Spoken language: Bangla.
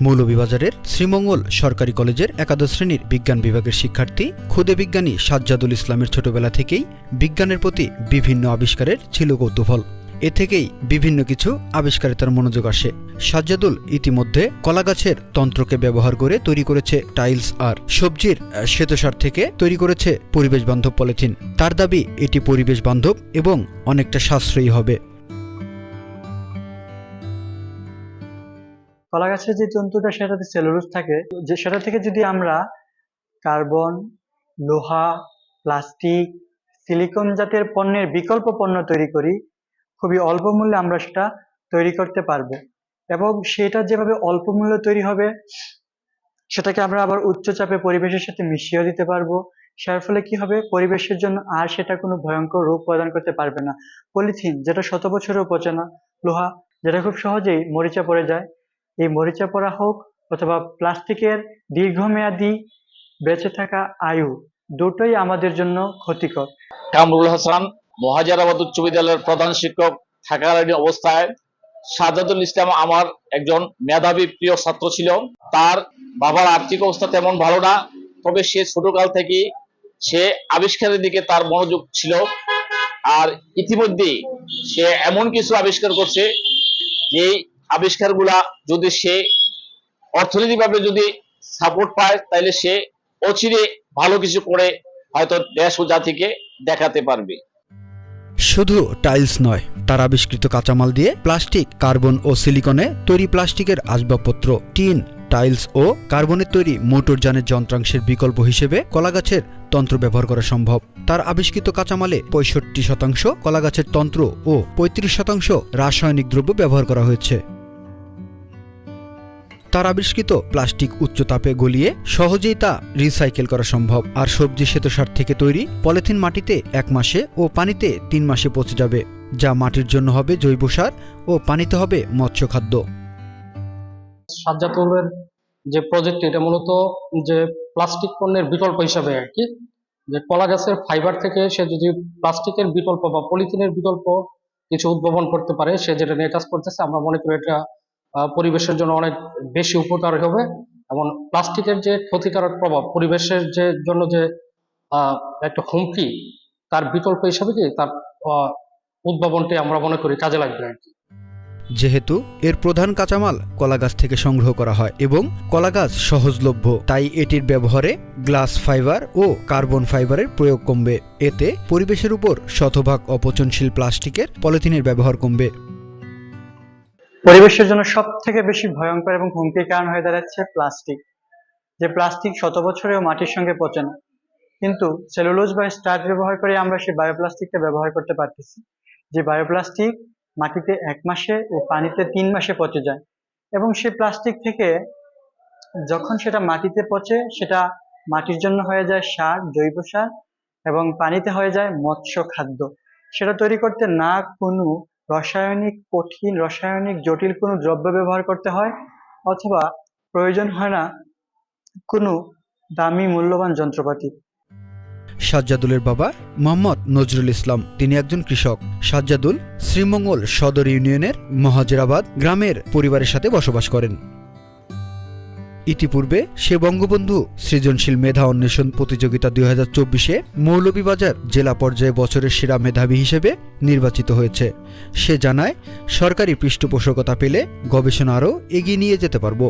মৌলভীবাজারের শ্রীমঙ্গল সরকারি কলেজের একাদশ শ্রেণীর বিজ্ঞান বিভাগের শিক্ষার্থী ক্ষুদে বিজ্ঞানী সাজ্জাদুল ইসলামের ছোটবেলা থেকেই বিজ্ঞানের প্রতি বিভিন্ন আবিষ্কারের ছিল কৌতূহল। এ থেকেই বিভিন্ন কিছু আবিষ্কারে তার মনোযোগ আসে। সাজ্জাদুল ইতিমধ্যে কলাগাছের তন্ত্রকে ব্যবহার করে তৈরি করেছে টাইলস আর সবজির শ্বেতসার থেকে তৈরি করেছে পরিবেশ বান্ধব পলিথিন। তার দাবি এটি পরিবেশ বান্ধব এবং অনেকটা সাশ্রয়ী হবে। কলা গাছের যে তন্তুটা সেটাতে সেলুলোজ থাকে, যে সেটা থেকে যদি আমরা কার্বন, লোহা, প্লাস্টিক, সিলিকন জাতীয় পণ্যের বিকল্প পণ্য তৈরি করি, খুবই অল্প মূল্যে আমরা সেটা তৈরি করতে পারবো। এবং সেটা যেভাবে অল্প মূল্যে তৈরি হবে সেটাকে আমরা আবার উচ্চ চাপে পরিবেশের সাথে মিশিয়ে দিতে পারবো। যার ফলে কি হবে, পরিবেশের জন্য আর সেটা কোনো ভয়ঙ্কর রোগ প্রদান করতে পারবে না। পলিথিন যেটা 100 বছরেও পচে না, লোহা যেটা খুব সহজেই মরিচা পড়ে যায়, এই মরিচা পড়া হোক অথবা প্লাস্টিকের দীর্ঘমেয়াদী বেঁচে থাকা আয়ু, দুটোই আমাদের জন্য ক্ষতিকর। কামরুল হাসান মহাজারাবাদ উচ্চ বিদ্যালয়ের প্রধান শিক্ষক থাকাকালীন অবস্থায় সাজ্জাদুল ইসলাম আমার একজন মেধাবী প্রিয় ছাত্র ছিল। তার বাবার আর্থিক অবস্থা তেমন ভালো না, তবে সে ছোটকাল থেকে সে আবিষ্কারের দিকে তার মনোযোগ ছিল। আর ইতিমধ্যে সে এমন কিছু আবিষ্কার করছে যে আবিষ্কারগুলা যদি সে অর্থনৈতিকভাবে যদি সাপোর্ট পায় তাহলে সে অচিরে ভালো কিছু করে হয়তো দেশ ও জাতিকে দেখাতে পারবে। শুধু টাইলস নয়, তার আবিষ্কৃত কাঁচামাল দিয়ে প্লাস্টিক, কার্বন ও সিলিকনে তৈরি প্লাস্টিকের আসবাবপত্র, টিন, টাইলস ও কার্বনের তৈরি মোটরযানের যন্ত্রাংশের বিকল্প হিসেবে কলাগাছের তন্ত্র ব্যবহার করা সম্ভব। তার আবিষ্কৃত কাঁচামালে 65% কলাগাছের তন্ত্র ও 35% রাসায়নিক দ্রব্য ব্যবহার করা হয়েছে। তার আবিষ্কৃত প্লাস্টিক উচ্চ তাপে গলিয়ে সহজেই তা রিসাইকেল করা সম্ভব। আর সবজি শ্বেতসার থেকে তৈরি পলিথিন মাটিতে 1 মাসে ও পানিতে 3 মাসে পচে যাবে, যা মাটির জন্য হবে জৈব সার ও পানিতে হবে মৎস্য খাদ্য। সাজ্জাদুলের যে প্রজেক্ট, এটা মূলত যে প্লাস্টিক পণ্যের বিকল্প হিসাবে আর কি, যে কলা গাছের ফাইবার থেকে সে যদি প্লাস্টিকের বিকল্প বা পলিথিনের বিকল্প কিছু উদ্ভাবন করতে পারে, সে যেটা নিয়ে কাজ করতেছে, আমরা মনে করি এটা পরিবেশের জন্য অনেক বেশি উপকার হবে। এবং প্লাস্টিকের যে ক্ষতিকারক প্রভাব পরিবেশের যে জন্য যে একটা হুমকি, তার বিকল্প হিসাবে কি তার উদ্ভাবনটি আমরা মনে করি কাজে লাগবে আর কি। যেহেতু এর প্রধান কাঁচামাল কলাগাছ থেকে সংগ্রহ করা হয় এবং কলাগাছ সহজলভ্য, তাই এটির ব্যবহারে গ্লাস ফাইবার ও কার্বন ফাইবারের প্রয়োগ কমবে। এতে পরিবেশের উপর শতভাগ অপচনশীল প্লাস্টিকের পলিথিনের ব্যবহার কমবে। পরিবেশের জন্য সব থেকে বেশি ভয়ঙ্কর এবং হুমকির কারণ হয়ে দাঁড়াচ্ছে প্লাস্টিক। যে প্লাস্টিক 100 বছরেও মাটির সঙ্গে পচে না, কিন্তু সেলুলোজ বা স্টার্চ ব্যবহার করে আমরা সেই বায়োপ্লাস্টিকটা ব্যবহার করতে পারতেছি। যে বায়োপ্লাস্টিক মাটিতে 1 মাসে ও পানিতে 3 মাসে পচে যায়, এবং সেই প্লাস্টিক থেকে যখন সেটা মাটিতে পচে, সেটা মাটির জন্য হয়ে যায় সার, জৈব সার, এবং পানিতে হয়ে যায় মৎস্য খাদ্য। সেটা তৈরি করতে না কোনো কঠিন রাসায়নিক জটিল কোনো দ্রব্য ব্যবহার করতে হয়, অথবা প্রয়োজন হয় না কোনো দামি মূল্যবান যন্ত্রপাতি। সাজ্জাদুলের বাবা মোহাম্মদ নজরুল ইসলাম, তিনি একজন কৃষক। সাজ্জাদুল শ্রীমঙ্গল সদর ইউনিয়নের মহাজেরাবাদ গ্রামের পরিবারের সাথে বসবাস করেন। ইতিপূর্বে সে বঙ্গবন্ধু সৃজনশীল মেধা অন্বেষণ প্রতিযোগিতা 2024-এ মৌলভীবাজার জেলা পর্যায়ে বছরের সেরা মেধাবী হিসেবে নির্বাচিত হয়েছে। সে জানায়, সরকারি পৃষ্ঠপোষকতা পেলে গবেষণা আরও এগিয়ে নিয়ে যেতে পারব।